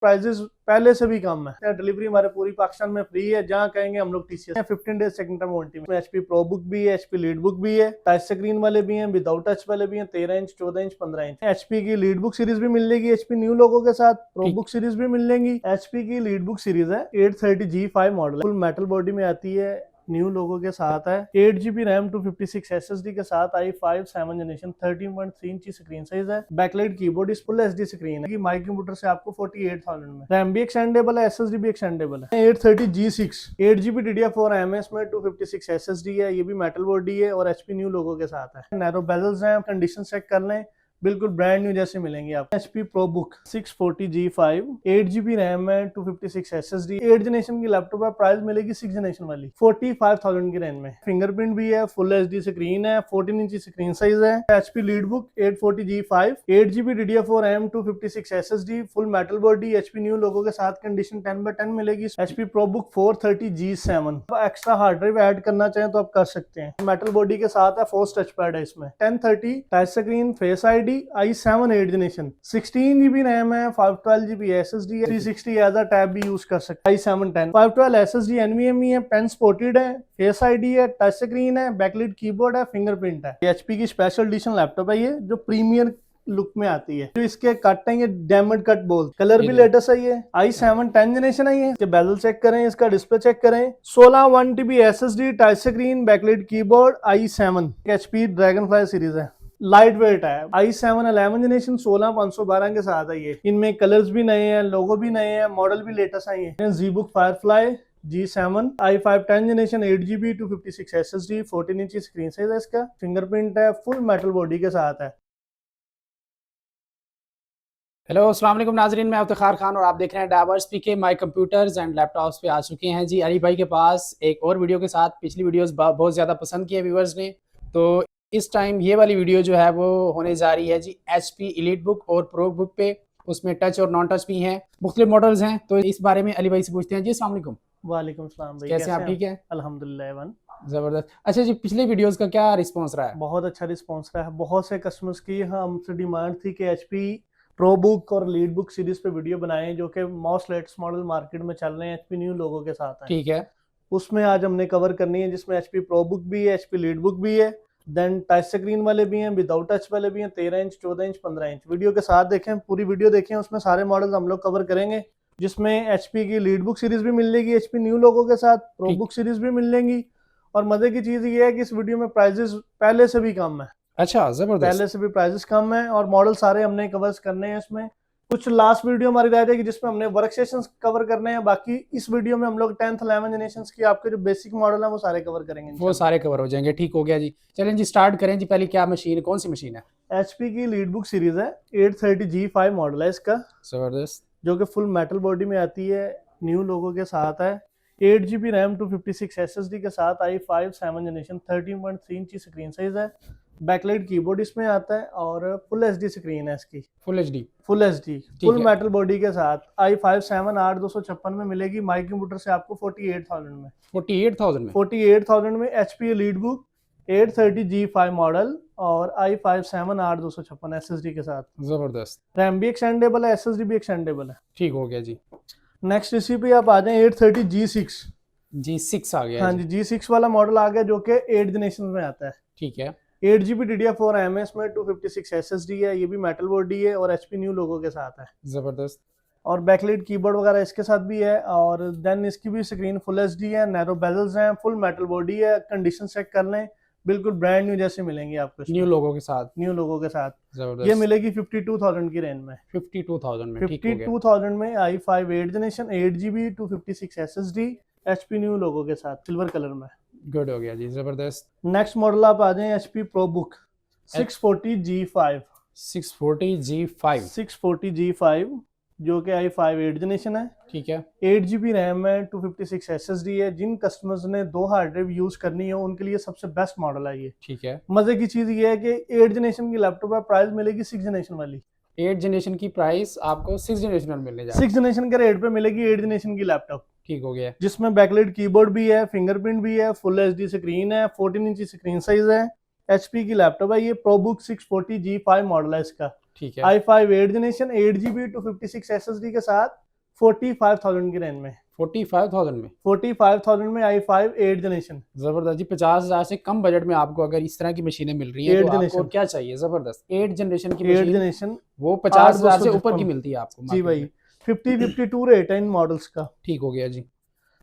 Prices पहले से भी कम है। डिलीवरी हमारे पूरी पाकिस्तान में फ्री है, जहाँ कहेंगे हम लोग TCS 15 days second time warranty में। HP प्रो बुक भी है, HP लीड बुक भी है, टच स्क्रीन वाले भी हैं, विदाउट टच वाले भी हैं, 13 इंच 14 इंच 15 इंच। HP की लीड बुक सीरीज भी मिल जाएगी HP न्यू लोगों के साथ, प्रो बुक सीरीज भी मिल जाएंगी। HP की लीड बुक सीरीज है 830G5 model, full metal body में आती है, न्यू लोगो के साथ है, 8GB रैम 256 SSD के साथ i5 7 generation 13.3 inch screen size है, backlight keyboard, full HD screen है। माइक कंप्यूटर से आपको 48,000 में, रैम भी एक्सटेंडेबल है, SSD भी एक्सटेंडेबल है। 830G6 8GB DDR4 RAM है इसमें, 256 SSD है, ये भी मेटल बॉडी है और HP न्यू लोगो के साथ है। नैरो बेजल्स हैं, कंडीशन चेक कर लें, बिल्कुल ब्रांड न्यू जैसे मिलेंगे आप। HP pro book 640G5 8GB RAM है, 256 SSD, 8 जनरेशन की लैपटॉप है, प्राइस मिलेगी 6 जनरेशन वाली 45,000 की रेंज में। फिंगरप्रिंट भी है, फुल HD स्क्रीन है, 14 इंच स्क्रीन साइज है। HP lead book 840G5 8GB DDR4 RAM 256 SSD, full metal body, HP new logo के साथ, कंडीशन 10/10 मिलेगी। HP pro book 430G7 extra hard drive add करना चाहें तो आप कर सकते हैं, मेटल बॉडी के साथ है, फोर्स टच पैड है इसमें। 1030 touch screen, face ID, i7 8 generation, 16GB RAM है, 512GB SSD है, 360 एज अ टैब भी यूज कर सकते हैं। i7 10 512 SSD NVMe है, पेन सपोर्टेड है, फेस ID है, टच स्क्रीन है, बैकलाइट कीबोर्ड है, फिंगरप्रिंट है। HP की स्पेशल एडिशन लैपटॉप है ये, जो प्रीमियर लुक में आती है। जो इसके कट है ये डायमंड कट बोल, कलर भी लेटेस्ट है ये। i7 10 जनरेशन है ये। बेजल चेक करें, इसका डिस्प्ले चेक करें, 16 1TB SSD, touch screen, backlight keyboard, i7 HP Dragonfly series है, लाइट वेट है। i7 11 जनरेशन 16512 के साथ है ये। इनमें कलर्स भी नए हैं, लोगो भी नए हैं, मॉडल भी लेटेस्ट है ये। ZBook Firefly G7 i5 10 generation 8GB 256 SSD, 14 inch screen size है इसका, फिंगरप्रिंट है, फुल मेटल बॉडी के साथ है। हेलो अस्सलाम वालेकुम नाजरीन, मैं इफ्तिखार खान और आप देख रहे हैं Diverse PK My Computers and laptops पे आ चुके हैं जी अली भाई के पास एक और वीडियो के साथ। पिछली वीडियोस बहुत ज़्यादा पसंद की है व्यूवर्स ने, तो इस टाइम ये वाली वीडियो जो है वो होने जा रही है जी HP एलीट बुक और प्रो बुक पे। उसमें टच और नॉन टच भी हैं, मुख्तलिफ मॉडल्स हैं, तो इस बारे में अली भाई से पूछते हैं। जी अस्सलाम वालेकुम। वालेकुम सलाम भाई, कैसे आप? ठीक है, अल्हम्दुलिल्लाह। ज़बरदस्त। अच्छा जी, पिछले वीडियोस का क्या रिस्पॉन्स रहा है? बहुत अच्छा रिस्पॉन्स रहा है। बहुत से कस्टमर्स की हमसे डिमांड थी कि HP प्रो बुक और लीड बुक सीरीज पे वीडियो बनाएं, जो कि मोस्ट लेटेस्ट मॉडल मार्केट में चल रहे हैं, HP न्यू लोगों के साथ हैं। ठीक है, उसमें आज हमने कवर करनी है, जिसमें HP प्रो बुक भी है, HP लीड बुक भी है, देन टच स्क्रीन वाले भी हैं, विदाउट टच वाले भी हैं, 13 इंच 14 इंच 15 इंच। वीडियो के साथ देखें, पूरी वीडियो देखें, उसमें सारे मॉडल्स हम लोग कवर करेंगे, जिसमें HP की लीड बुक सीरीज भी मिल जाएगी HP न्यू लोगों के साथ, प्रो बुक सीरीज भी मिल जाएंगी। और मजे की चीज ये है कि इस वीडियो में प्राइजेस पहले से भी कम है। अच्छा ज़बरदस्त, पहले से भी प्राइजेस कम है और मॉडल सारे हमने कवर करने हैं। इसमें कुछ लास्ट वीडियो हमारी रह जाएगी जिसमें हमने वर्क सेशंस कवर करने हैं, बाकी इस वीडियो में हम लोग 10th 11 जनरेशंस की आपके जो बेसिक मॉडल है वो सारे कवर करेंगे, वो सारे कवर हो जाएंगे। ठीक हो गया जी, चलें जी स्टार्ट करें जी। पहले क्या मशीन, कौन सी मशीन है? HP की लीड बुक सीरीज है, 830G5 मॉडल है इसका, जबरदस्त, जो कि फुल मेटल बॉडी में आती है, न्यू लोगो के साथ है, 8GB रैम 256 SSD के साथ, i5 7 generation 13.3 inch screen size है, बैकलाइट कीबोर्ड इसमें आता है और फुल HD स्क्रीन है इसकी, full HD, full metal body के साथ। i5 7 8256 में मिलेगी, माइक कंप्यूटर से आपको 48,000 में, 48,000 में। 48,000 में HP lead book 830G5 model और i5 7 8256 SSD के साथ। जबरदस्त, रैम भी एक्सटेंडेबल है, SSD भी एक्सटेंडेबल है। ठीक हो गया जी। नेक्स्ट इसी पे आप आ जाए 830G6। G6 आ गया हाँ जी, जी, G6 वाला मॉडल आ गया, जो कि 8 जनरेशन में आता है। ठीक है, 8GB DDR4 RAM है इसमें, 256 SSD है, ये भी मेटल बॉडी है और HP न्यू लोगो के साथ है। जबरदस्त, और बैकलाइट कीबोर्ड वगैरह इसके साथ भी है, और देन इसकी भी स्क्रीन फुल HD है, नैरो बेजल्स हैं, फुल मेटल बॉडी है, कंडीशन चेक कर लें, बिल्कुल ब्रांड न्यू जैसे मिलेंगे आपको न्यू लोगो के साथ। न्यू लोगो के साथ। जबरदस्त, ये मिलेगी 52,000 की रेंज में, 52,000 में। ठीक हो गया, 52,000 में i5 8 generation 8GB 256 SSD HP new logo के साथ, सिल्वर कलर में। गुड हो गया जी, जबरदस्त। नेक्स्ट मॉडल आप आ जाएं HP pro book 640G5 640G5, जो कि i5 8 जनरेशन है, ठीक है, 8GB रैम है, 256 SSD है। जिन कस्टमर्स ने 2 हार्ड ड्राइव यूज करनी है उनके लिए सबसे बेस्ट मॉडल है ये। ठीक है। मजे की चीज ये है कि 8 जनरेशन की लैपटॉप है, प्राइस मिलेगी 6 जनरेशन वाली। 8 जनरेशन की प्राइस आपको 6 जनरेशन में मिलने जा रही है। 6 जनरेशन के रेट पे मिलेगी 8 जनरेशन की लैपटॉप, ठीक हो गया, जिसमें बैकलाइट कीबोर्ड भी है, फिंगरप्रिंट भी है, फुल HD स्क्रीन है, 14 इंच स्क्रीन साइज है। HP की लैपटॉप है ये, प्रो बुक 640G5 मॉडल है इसका, ठीक है, i5 8 जनरेशन 8GB 256 SSD के साथ, 45,000 की रेंज में। 45,000 में 45,000 में i5 8 जनरेशन। जबरदस्त जी। 50,000 से कम बजट में आपको अगर इस तरह की मशीनें मिल रही हैं 8 तो आपको जनरेशन। और क्या चाहिए। जबरदस्त 8 जनरेशन की 8 मशीन, जनरेशन वो 50,000 से 8256। ऊपर की मिलती है आपको जी मार्केट भाई, में। 52 रेट है इन मॉडल्स का। ठीक हो गया जी।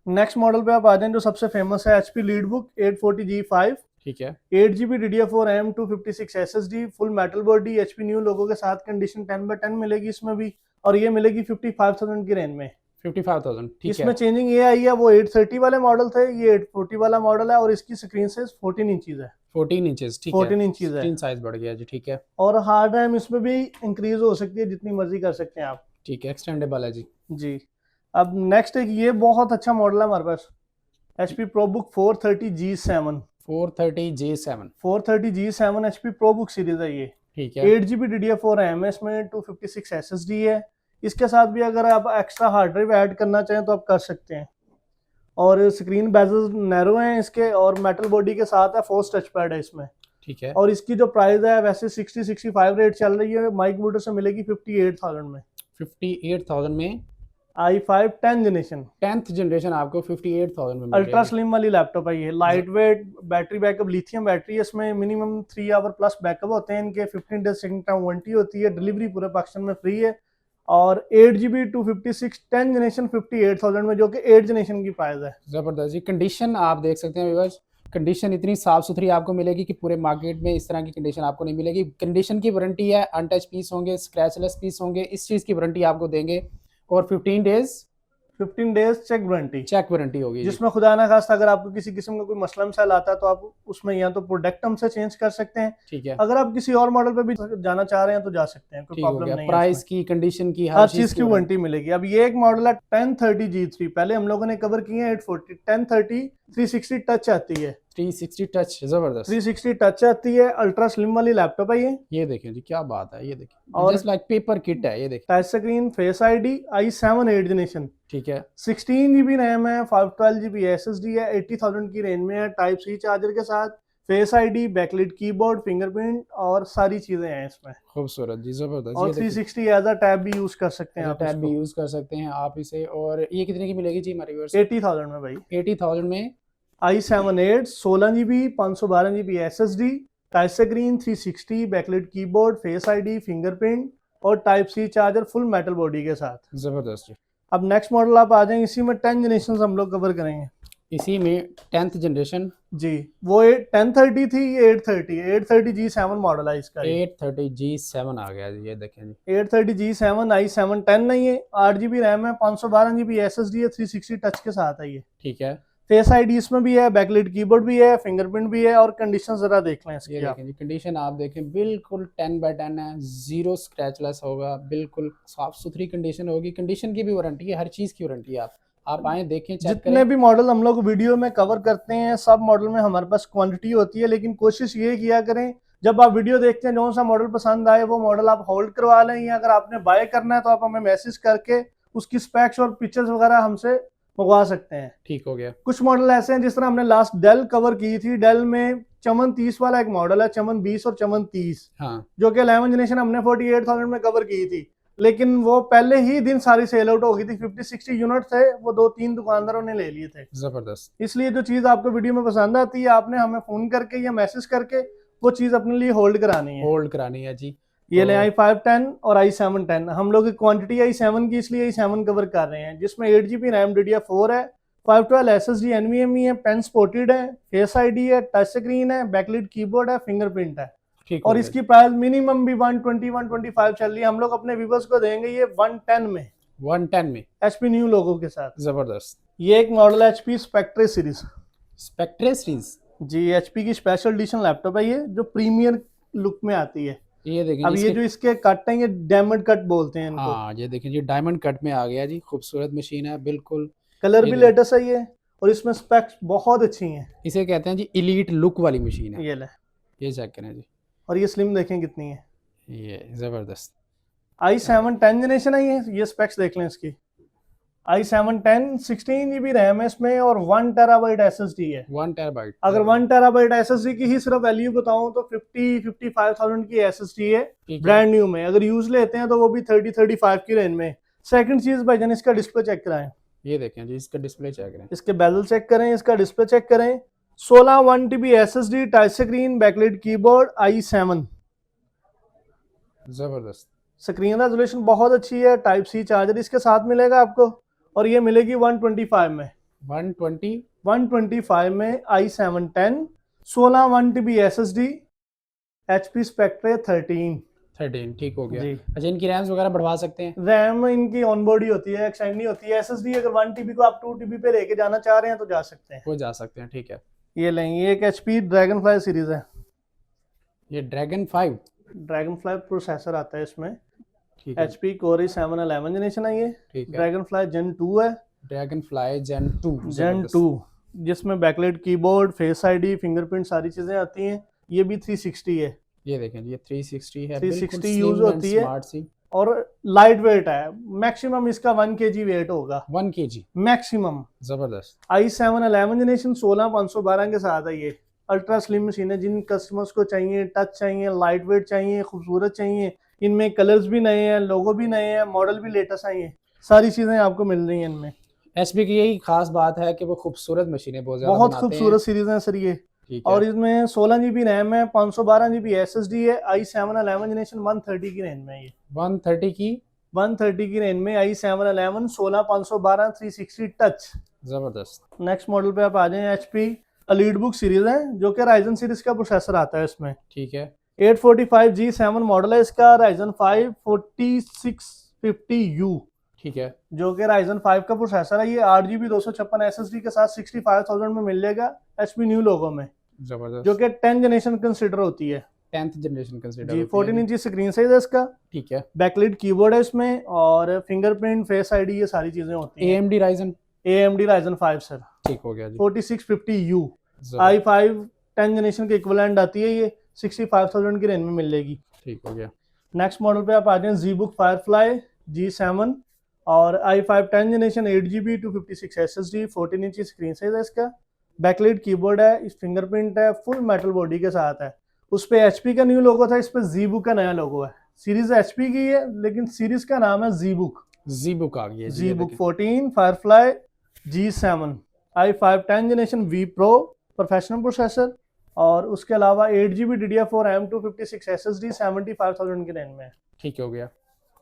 नेक्स्ट मॉडल पे आप आ जाएं जो सबसे फेमस है HP लीडबुक 840G5। ठीक है 8GB DDR4 256 SSD, full metal body, HP new logo के साथ, कंडीशन 10/10 मिलेगी इसमें भी, और ये मिलेगी 55,000 की रेंज में। 55,000 ठीक इसमें है। चेंजिंग ये आई है, वो 830 वाले मॉडल थे, ये 840 वाला मॉडल है, और इसकी स्क्रीन साइज 14 इंचीज है। 14 इंचेस ठीक है। 14 इंचीज है, स्क्रीन साइज बढ़ गया जी। ठीक है और हार्ड रैम इसमें भी इंक्रीज हो सकती है, जितनी मर्जी कर सकते हैं आप। ठीक है, एक्सटेंडेबल है जी। जी। अब नेक्स्ट एक ये बहुत अच्छा मॉडल है हमारे पास, HP ProBook 430G7। 430J7 430G7 HP ProBook series है ये। ठीक है 8GB DDR4 RAM है इसमें, 256 SSD है। इसके साथ भी अगर आप एक्स्ट्रा हार्ड ड्राइव ऐड करना चाहें तो आप कर सकते हैं। और स्क्रीन बेजल्स नैरो हैं इसके, और मेटल बॉडी के साथ है, फोर्स टच पैड है इसमें। ठीक है। और इसकी जो प्राइस है वैसे 60-65 रेट चल रही है, माइक बूटर से मिलेगी 58,000 में। 58,000 में i5 10 जनरेशन 10th जनरेशन आपको 58,000 में मिल अल्ट्रा जाएगी। स्लिम वाली लैपटॉप है ये, light weight, battery backup lithium battery है इसमें, मिनिमम 3 आवर प्लस बैकअप होते हैं इनके, 15 डेज सेकंड टाइम वारंटी होती है, डिलीवरी पूरे पाकिस्तान में फ्री है। और 8GB 256 10 जनरेशन 58,000 में, जो कि 8 जनरेशन की प्राइस है। जबरदस्त जी। कंडीशन आप देख सकते हैं व्यूअर्स, कंडीशन इतनी साफ सुथरी आपको मिलेगी कि पूरे मार्केट में इस तरह की कंडीशन आपको नहीं मिलेगी। कंडीशन की वारंटी है, अनटच पीस होंगे, स्क्रैचलेस पीस होंगे, इस चीज़ की वारंटी आपको देंगे। और 15 days check warranty, check warranty होगी जी। जिसमें खुदा ना खास्ता अगर आपको किसी किस्म का कोई मसला मसाइल आता है तो आप उसमें या तो प्रोडक्ट हमसे चेंज कर सकते हैं, ठीक है अगर आप किसी और मॉडल पे भी जाना चाह रहे हैं तो जा सकते हैं, कोई ठीक हो प्रॉब्लम गया। नहीं है प्राइस इसमें। की, कंडीशन की, हर चीज की वारंटी मिलेगी। अब ये एक मॉडल है 1030G3, पहले हम लोगों ने कवर किए हैं 840। 1030 360 टच आती है, 360 टच, जबरदस्त। 360 टच आती है, अल्ट्रा स्लिम वाली लैपटॉप है ये। देखें जी, क्या बात है, ये देखें, और जस्ट लाइक पेपर किट है, ये देखें। Touch screen, face ID, i7 8 generation, ठीक है 16GB रैम है, 512GB SSD है, 80,000 की रेंज में है, टाइप C चार्जर के साथ, face ID, backlit keyboard, fingerprint और सारी चीजें हैं इसमें। खूबसूरत जी, जबरदस्त। और ये देखिए 360 एज अ टैब भी यूज कर सकते हैं आप टैब भी इसको। यूज कर सकते हैं आप इसे। और ये कितने की मिलेगी जी हमारे व्यूअर्स? 80,000 में भाई। 80,000 में i7 8 16GB 512GB SSD, touch screen, 360, backlit keyboard, face ID, fingerprint और type C charger, full metal body के साथ। जबरदस्त जी। अब नेक्स्ट मॉडल आप आ जाएंगे, इसी में 10 जनरेशन हम लोग कवर करेंगे। इसी में 10th जनरेशन जी, वो 1030 थी, ये 830G7 मॉडल है इसका। 830G7 आ गया जी, ये देखें जी। 830G7 i7 10 नहीं है, 8GB रैम है, 512GB SSD है, 360 टच के साथ है ये। ठीक है फेस ID इसमें भी है, बैकलिट कीबोर्ड भी है, फिंगरप्रिंट भी है, और कंडीशन जरा देख लें ये इसकी आप। देखें जी, कंडीशन आप देखें, बिल्कुल 10/10 है, जीरो स्क्रैचलेस होगा, बिल्कुल साफ सुथरी कंडीशन होगी। कंडीशन की भी वारंटी है, हर चीज़ की वारंटी है। आप आए देखें, चेक जितने करें। भी मॉडल हम लोग वीडियो में कवर करते हैं, सब मॉडल में हमारे पास क्वांटिटी होती है, लेकिन कोशिश ये किया करें जब आप वीडियो देखते हैं जो सा मॉडल पसंद आए वो मॉडल आप होल्ड करवा लें, या अगर आपने बाय करना है तो आप हमें मैसेज करके उसकी स्पेक्स और पिक्चर्स वगैरह हमसे मंगवा सकते हैं। ठीक हो गया। कुछ मॉडल ऐसे हैं, जिस तरह हमने लास्ट डेल कवर की थी, डेल में चमन 30 वाला एक मॉडल है, चमन 20 और चमन 30, हाँ जो कि 11 जनरेशन हमने 48,000 में कवर की थी, लेकिन वो पहले ही दिन सारी सेल आउट हो गई थी। 50-60 यूनिट थे, वो 2-3 दुकानदारों ने ले लिए थे। जबरदस्त। इसलिए जो चीज आपको वीडियो में पसंद आती है, आपने हमें फोन करके या मैसेज करके वो चीज अपने लिए होल्ड करानी है। होल्ड करानी है जी। ये ले i5 10 और i7 10, हम लोग की क्वांटिटी i7 की, इसलिए i7 कवर कर रहे हैं, जिसमें 8GB रैम DDR4 है, 512 SSD NVMe है, पेन सपोर्टेड है, फेस ID है, टच स्क्रीन है, बैकलिट कीबोर्ड है, फिंगरप्रिंट है। ठीक हो और गया इसकी प्राइस मिनिमम भी 120-125 चल रही है, हम लोग अपने व्यूवर्स को देंगे ये 110 में, 110 में। HP न्यू लोगो के साथ। जबरदस्त। ये एक मॉडल है HP Spectre series. Spectre series, जी, HP की स्पेशल एडिशन लैपटॉप है ये, जो प्रीमियर लुक में आती है। ये देखें अब जी, ये जो इसके कट हैं, ये डायमंड कट बोलते हैं इनको। हाँ ये देखें जी, डायमंड कट में आ गया जी, खूबसूरत मशीन है बिल्कुल। कलर ये भी देखें। लेटेस्ट है ये, और इसमें स्पेक्स बहुत अच्छी हैं। इसे कहते हैं जी इलीट लुक वाली मशीन है। ये ले, ये चेक करें जी, और ये स्लिम देखें कितनी है। ये जबरदस्त। i7 10 जनरेशन है ये स्पेक्स देख लें इसकी। i7 10 16GB रैम है इसमें, और 1 टेराबाइट SSD है। 1 टेराबाइट। अगर 1 टेराबाइट SSD की ही सिर्फ वैल्यू बताऊं तो 50-55,000 की SSD है ठीक है ब्रांड न्यू में। अगर यूज लेते हैं तो वो भी 30-35 की रेंज में, सेकंड चीज भाईजान, इसका डिस्प्ले चेक कराएं, ये देखें जी, इसका डिस्प्ले चेक करें। इसके बेजल चेक करें, इसका डिस्प्ले चेक करें। 16 1TB SSD, touch screen, backlight keyboard, i7। जबरदस्त। स्क्रीन रेजोल्यूशन बहुत अच्छी है। टाइप सी चार्जर इसके साथ मिलेगा आपको, और ये मिलेगी 125 में। 120 125 में i7 10, 16 1TB SSD, HP Spectre 13 ठीक हो गया जी। अच्छा, इनकी रैम्स वगैरह बढ़वा सकते हैं? रैम इनकी ऑनबोर्ड ही होती है, एक्सटेंड नहीं होती है। SSD अगर 1TB को आप 2TB पे लेके जाना चाह रहे हैं तो जा सकते हैं। वो जा सकते हैं, ठीक है। ये लेंगे, ये एक HP ड्रैगनफ्लाई सीरीज है। ये ड्रैगन 5, ड्रैगनफ्लाई प्रोसेसर आता है इसमें। ठीक है, HP Core i7 11 जनरेशन है ये। ठीक है। ड्रैगनफ्लाई Gen 2 है। ड्रैगन फ्लाई Gen 2, Gen 2 जिसमें backlight keyboard, face ID, fingerprint सारी चीजें आती हैं। ये भी 360 है। ये देखें, ये 360 है, 360 बिल्कुल यूज slim and होती है smart सी। और लाइट वेट है। मैक्सिमम इसका 1 kg वेट होगा 1 kg, मैक्सिमम। जबरदस्त। i7 11 जनरेशन 16512 के साथ है ये। अल्ट्रा स्लिम मशीन है। जिन कस्टमर्स को चाहिए, टच चाहिए, लाइट वेट चाहिए, खूबसूरत चाहिए, इनमें कलर्स भी नए हैं, लोगो भी नए हैं, मॉडल भी लेटेस्ट आई हैं, सारी चीजें आपको मिल रही हैं इनमें। एचपी की यही खास बात है कि वो खूबसूरत मशीनें बहुत ज्यादा बहुत बनाते हैं। खूबसूरत सीरीज है सर ये। ठीक है। और इसमें 16 GB रैम है, 512 GB SSD है। i7 11 जनरेशन 130 की रेंज में है ये। 130 की 130 की रेंज में i7 11 16 512 360 टच। जबरदस्त। नेक्स्ट मॉडल पे आप आ जाएं। HP EliteBook सीरीज है, जो कि Ryzen सीरीज का प्रोसेसर आता है इसमें। ठीक है। 845G7 मॉडल है इसका। Ryzen 5 4650U, ठीक है। जो कि Ryzen 5 का प्रोसेसर है। ये 8GB 256 SSD के साथ 65,000 में मिल जाएगा HP न्यू लोगो में, जबरदस्त। जो कि 10 जनरेशन कंसिडर होती है 10th जनरेशन कंसीडर जी। होती है 14 इंची स्क्रीन साइज है इसका। ठीक है। बैकलाइट कीबोर्ड है इसमें, और फिंगरप्रिंट, फेस आईडी, ये सारी चीजें होती हैं। AMD Ryzen, AMD Ryzen 5 sir, ठीक हो गया जी। 4650U। जबरदस्त, i5 10 जनरेशन के इक्विवेलेंट आती है ये। 65,000 की रेंज में मिल जाएगी। ठीक हो गया। नेक्स्ट मॉडल पे आप आ जाए। ZBook Firefly G7 और i5 10 जनरेशन 8GB 256 SSD, 14 इंची स्क्रीन साइज है इसका। बैकलाइट कीबोर्ड है, इस फिंगरप्रिंट है, फुल मेटल बॉडी के साथ है। उस पे HP का न्यू लोगो था, इस पे ZBook का नया लोगो है। सीरीज HP की है, लेकिन सीरीज का नाम है ZBook। ZBook आ गई है जी, ये ZBook देखें। 14 Firefly G7, i5 10 generation V Pro professional processor, और उसके अलावा 8GB DDR4 RAM 256 SSD 75,000 की रेंज में है। ठीक हो गया।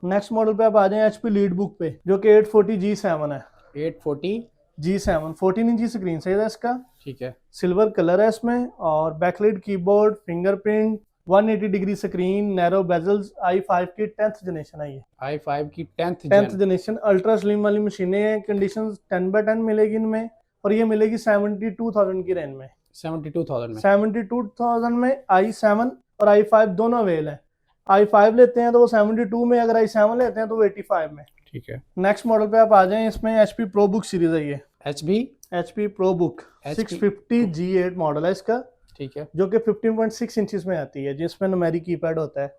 नेक्स्ट मॉडल पे आप आ जाएं HP EliteBook पे, जो कि 840G7 है। 840 G7 14 इंची स्क्रीन साइज है इसका। ठीक है। सिल्वर कलर है इसमें, और backlight keyboard, fingerprint, 180 degree screen, narrow bezels. i5 की 10th जनरेशन है ये। i5 की 10th जनरेशन अल्ट्रा स्लिम वाली मशीनें हैं। कंडीशन 10/10 मिलेगी इनमें, और ये मिलेगी 72,000 की रेंज में। 72,000 में। 72,000 में i7 और i5 दोनों अवेल है। i5 लेते हैं तो वो 72 में, अगर i7 लेते हैं तो वो 85 में। ठीक है। नेक्स्ट मॉडल पे आप आ जाएं। इसमें HP ProBook सीरीज है ये। HP ProBook 650G8 मॉडल है इसका, ठीक है। जो कि 15.6 इंचेस में आती है, जिसमें न्यूमेरिक कीपैड होता है।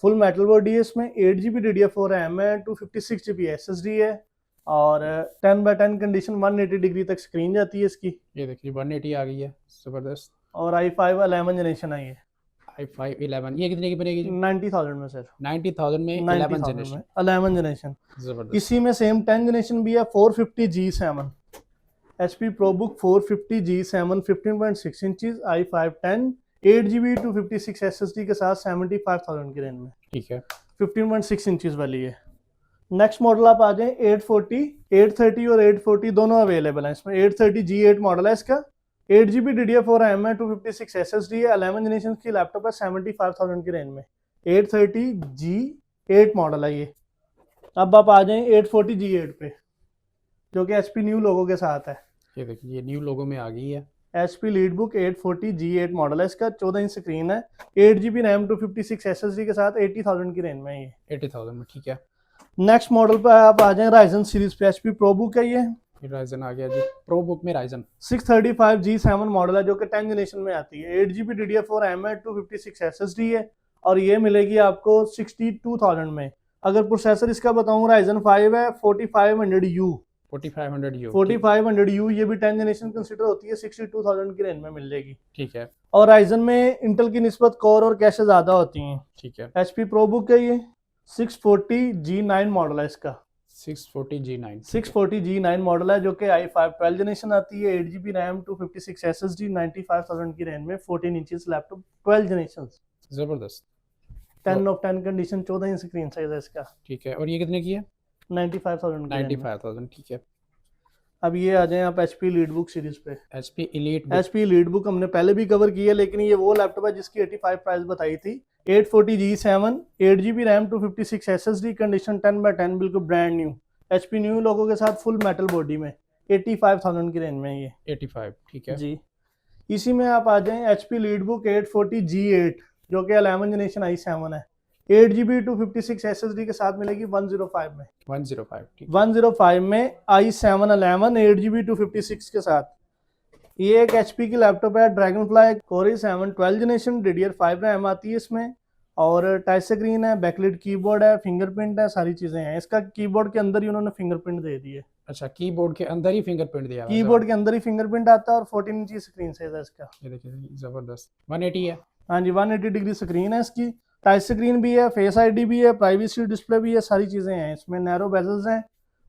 फुल मेटल बॉडी है इसमें। 8GB DDR4 RAM है, 256GB SSD है, और 10/10 कंडीशन 180 डिग्री तक स्क्रीन जाती है इसकी। ये देखिए 180 आ गई है, जबरदस्त। और i5 11 जनरेशन आई है। i5 11, ये कितने की बनेगी जी? 90,000 में सर। 90,000 में 11 90,000 जनरेशन, में 11 जनरेशन। जबरदस्त। इसी में सेम 10 जनरेशन भी है। 450G7 HP ProBook 450G7 15.6 inches, i5 10, 8GB 256 SSD के साथ 75,000 की रेंज में। ठीक है। 15.6 इंचेस वाली है। नेक्स्ट मॉडल आप आ जाएं। 840, 830 और 840 दोनों अवेलेबल हैं इसमें। 830G8 मॉडल है इसका। 8GB DDR4 RAM है, 256 SSD है, 11 जनरेशन की लैपटॉप है, 75,000 की रेंज में। 830G8 मॉडल है ये। अब आप आ जाएं 840G8 पे, जो कि HP न्यू लोगो के साथ है। ये देखिए, ये न्यू लोगो में आ गई है। HP EliteBook 840G8 मॉडल है इसका। 14 इंच स्क्रीन है, 8GB RAM 256 SSD के साथ 80,000 की रेंज में है ये। 80,000 में, ठीक है। नेक्स्ट मॉडल पर आप आ जाएं। Ryzen सीरीज पे HP ProBook है ये। Ryzen आ गया जी, ProBook में Ryzen 635G7 मॉडल है, जो कि 10 जनरेशन में आती है। 8GB DDR4 RAM है, 256 SSD है, और ये मिलेगी आपको 62,000 में। अगर प्रोसेसर इसका बताऊं, Ryzen 5 है, 4500U। 4500U 4500U ये भी 10 जनरेशन कंसिडर होती है, 62,000 की रेंज में मिल जाएगी। ठीक है। और Ryzen में इंटेल की निस्बत कोर और कैशे ज्यादा होती हैं। ठीक है। HP ProBook है ये। 640G9 मॉडल है इसका। 640G9 640G9 मॉडल है जो कि i5 12 जनरेशन आती है, 8GB रैम 256 SSD 95,000 की रेंज में, 14 इंचेस लैपटॉप 12 जनरेशन, जबरदस्त। 10 of 10 condition, 14 inch screen size है इसका, ठीक है, और ये कितने की है? 95,000 की रेंज में। 95,000, ठीक है। अब ये आ जाएं आप HP लीडबुक सीरीज पे। HP Elite HP लीडबुक हमने पहले भी कवर की है, लेकिन ये वो लैपटॉप है जिसकी 85 प्राइस बताई थी। 840G7 8GB RAM 256 SSD condition 10/10 बिल्कुल ब्रांड न्यू, HP न्यू लोगों के साथ फुल मेटल बॉडी में, 85,000 की रेंज में ये 85, ठीक है जी। इसी में आप आ जाएं HP लीडबुक 840G8 जो कि 11 जनरेशन i7 है, 8GB 256 SSD के साथ मिलेगी 105 में। 105, ठीक है। 105 में i7 11 8GB 256 के साथ। ये एक HP की लैपटॉप है, dragon fly core i7 12 generation, DDR5 RAM आती है इसमें, और टच स्क्रीन है, बैकलिट कीबोर्ड है, फिंगरप्रिंट है, सारी चीजें हैं। इसका कीबोर्ड के अंदर ही उन्होंने फिंगरप्रिंट दे दी है। अच्छा, कीबोर्ड के अंदर ही फिंगरप्रिंट दिया हुआ है। कीबोर्ड के अंदर ही फिंगरप्रिंट आता है और 14 इंची स्क्रीन साइज है इसका। ये देखिए, जबरदस्त। 180 है। हाँ जी, 180 डिग्री स्क्रीन है इसकी, टच स्क्रीन भी है, फेस आईडी भी है, प्राइवेसी डिस्प्ले भी है, सारी चीजें हैं इसमें। नैरो बेजल्स हैं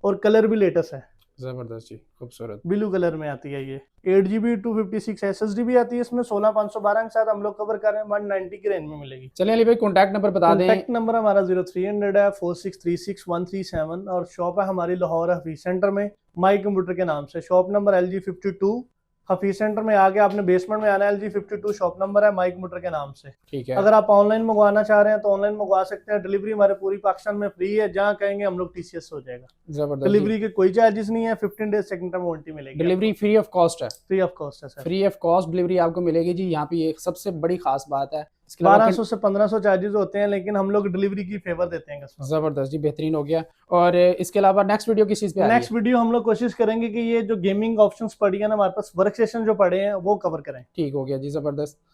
और कलर भी लेटेस्ट है, जबरदस्त जी, खूबसूरत। ब्लू कलर में आती है ये। 8GB 256 SSD भी आती है इसमें, 16512 के साथ हम लोग कवर कर रहे हैं, 190 की रेंज में मिलेगी। चलिए अली भाई, कॉन्टैक्ट नंबर बता दें। कॉन्टैक्ट नंबर हमारा 0300 है 4636 137, और शॉप है हमारी लाहौर हफीज सेंटर में, माई कंप्यूटर के नाम से। Shop number LG52 Hafeez centre में आके आपने बेसमेंट में आना है, LG52 शॉप नंबर है, माई कंप्यूटर के नाम से। ठीक है। अगर आप ऑनलाइन मंगवाना चाह रहे हैं तो ऑनलाइन मंगवा सकते हैं, डिलीवरी हमारे पूरी पाकिस्तान में फ्री है, जहाँ कहेंगे हम लोग TCS हो जाएगा। जबरदस्त। डिलीवरी के कोई चार्जेस नहीं है, 15 डेज सेकंड टाइम वारंटी मिलेगी। डिलीवरी फ्री ऑफ कॉस्ट है। फ्री ऑफ कॉस्ट है sir, free of cost delivery आपको मिलेगी जी। यहाँ पे एक सबसे बड़ी खास बात है, इसके अलावा 1200 से 1500 चार्जेस होते हैं, लेकिन हम लोग डिलीवरी की फेवर देते हैं कस्टमर। जबरदस्त जी, बेहतरीन हो गया। और इसके अलावा नेक्स्ट वीडियो किस चीज पे आ रही है? नेक्स्ट वीडियो हम लोग कोशिश करेंगे कि ये जो गेमिंग ऑप्शंस पड़ी है ना हमारे पास, वर्क स्टेशन जो पड़े हैं वो कवर करें। ठीक हो गया जी, जबरदस्त।